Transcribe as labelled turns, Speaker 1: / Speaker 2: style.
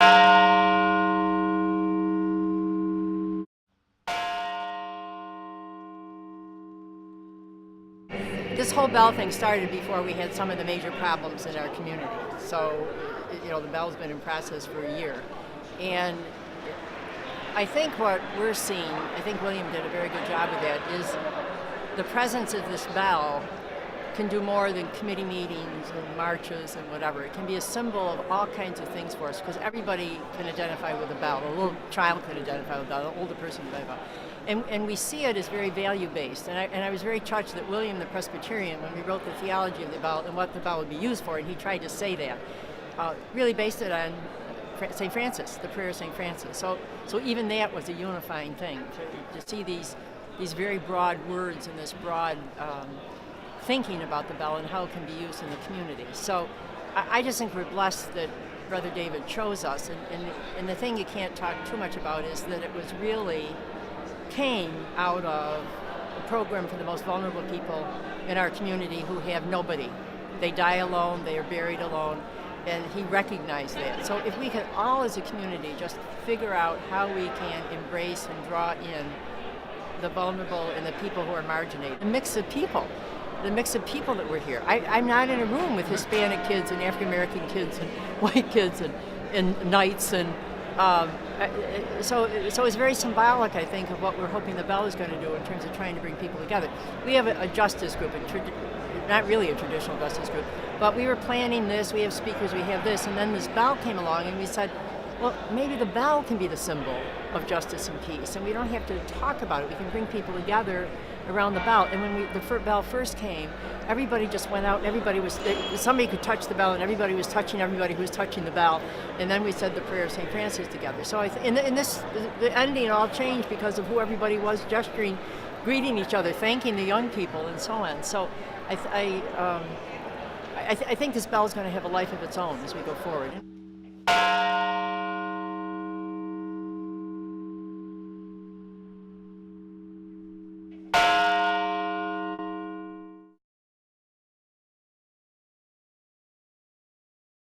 Speaker 1: This whole bell thing started before we had some of the major problems in our community. So, the bell's been in process for a year. And I think what we're seeing, I think William did a very good job of that, is the presence of this bell can do more than committee meetings and marches and whatever. It can be a symbol of all kinds of things for us because everybody can identify with a bell. A little child can identify with a bell, an older person can identify. And we see it as very value-based. And I was very touched that William, the Presbyterian, when we wrote the theology of the bell and what the bell would be used for, and he tried to say that, really based it on St. Francis, the prayer of St. Francis. So even that was a unifying thing, to see these very broad words and this broad thinking about the bell and how it can be used in the community. So I just think we're blessed that Brother David chose us. And the thing you can't talk too much about is that it was really came out of a program for the most vulnerable people in our community who have nobody. They die alone, they are buried alone, and he recognized that. So if we could all as a community just figure out how we can embrace and draw in the vulnerable and the people who are marginated, the mix of people that were here. I'm not in a room with Hispanic kids and African American kids and white kids and knights and so it's very symbolic, I think, of what we're hoping the bell is going to do in terms of trying to bring people together. We have a justice group, not really a traditional justice group, but we were planning this, we have speakers, we have this, and then this bell came along and we said, well, maybe the bell can be the symbol of justice and peace, and we don't have to talk about it. We can bring people together around the bell. And when the bell first came, everybody just went out, and somebody could touch the bell, and everybody was touching everybody who was touching the bell. And then we said the prayer of St. Francis together. So the ending all changed because of who everybody was gesturing, greeting each other, thanking the young people, and so on. So I think this bell is going to have a life of its own as we go forward.